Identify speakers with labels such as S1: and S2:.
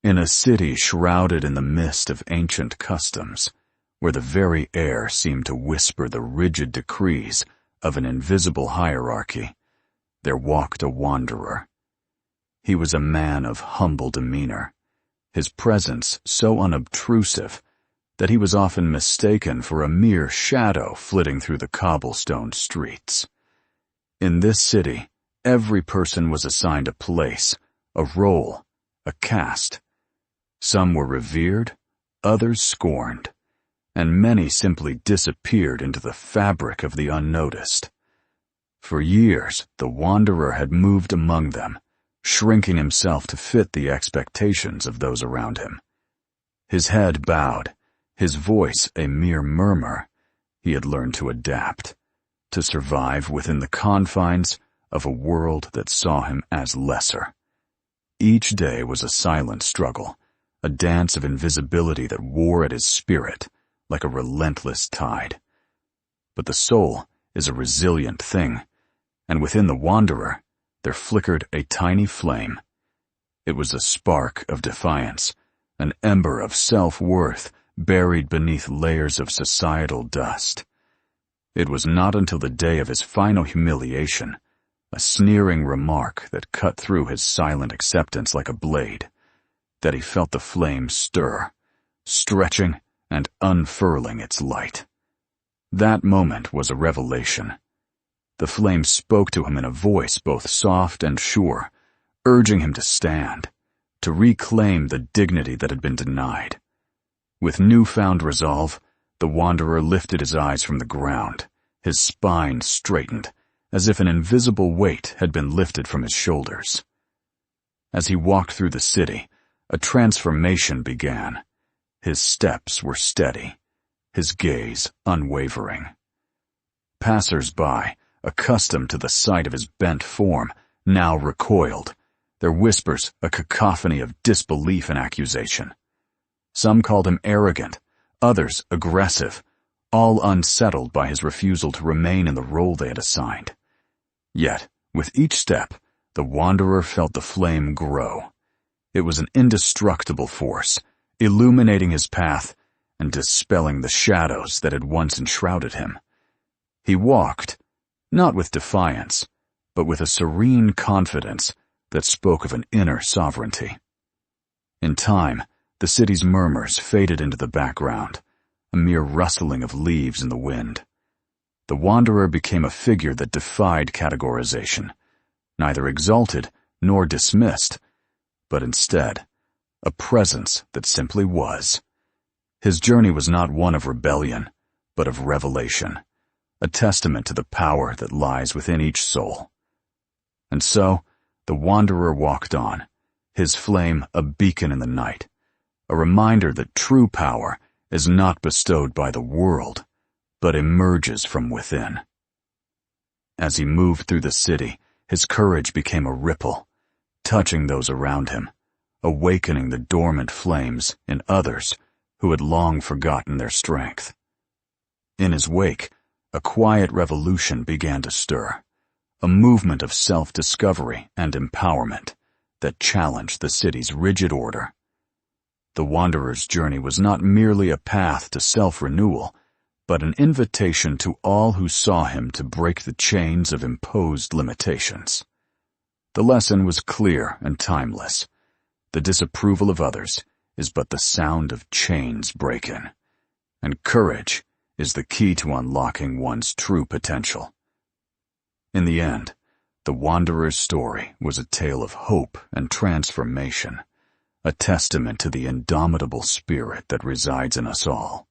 S1: In a city shrouded in the mist of ancient customs, where the very air seemed to whisper the rigid decrees of an invisible hierarchy, there walked a wanderer. He was a man of humble demeanor, his presence so unobtrusive that he was often mistaken for a mere shadow flitting through the cobblestone streets. In this city, every person was assigned a place, a role, a caste. Some were revered, others scorned, and many simply disappeared into the fabric of the unnoticed. For years, the wanderer had moved among them, shrinking himself to fit the expectations of those around him. His head bowed, his voice a mere murmur, he had learned to adapt, to survive within the confines of a world that saw him as lesser. Each day was a silent struggle, a dance of invisibility that wore at his spirit like a relentless tide. But the soul is a resilient thing, and within the wanderer there flickered a tiny flame. It was a spark of defiance, an ember of self-worth buried beneath layers of societal dust. It was not until the day of his final humiliation, a sneering remark that cut through his silent acceptance like a blade, that he felt the flame stir, stretching and unfurling its light. That moment was a revelation. The flame spoke to him in a voice both soft and sure, urging him to stand, to reclaim the dignity that had been denied. With newfound resolve, the wanderer lifted his eyes from the ground, his spine straightened, as if an invisible weight had been lifted from his shoulders. As he walked through the city, a transformation began. His steps were steady, his gaze unwavering. Passers-by, accustomed to the sight of his bent form, now recoiled, their whispers a cacophony of disbelief and accusation. Some called him arrogant, others aggressive, all unsettled by his refusal to remain in the role they had assigned. Yet, with each step, the wanderer felt the flame grow. It was an indestructible force, illuminating his path and dispelling the shadows that had once enshrouded him. He walked, not with defiance, but with a serene confidence that spoke of an inner sovereignty. In time, the city's murmurs faded into the background, a mere rustling of leaves in the wind. The wanderer became a figure that defied categorization, neither exalted nor dismissed, but instead, a presence that simply was. His journey was not one of rebellion, but of revelation, a testament to the power that lies within each soul. And so, the wanderer walked on, his flame a beacon in the night, a reminder that true power is not bestowed by the world, but emerges from within. As he moved through the city, his courage became a ripple, touching those around him, awakening the dormant flames in others who had long forgotten their strength. In his wake, a quiet revolution began to stir, a movement of self-discovery and empowerment that challenged the city's rigid order. The wanderer's journey was not merely a path to self-renewal, but an invitation to all who saw him to break the chains of imposed limitations. The lesson was clear and timeless. The disapproval of others is but the sound of chains breaking, and courage is the key to unlocking one's true potential. In the end, the wanderer's story was a tale of hope and transformation, a testament to the indomitable spirit that resides in us all.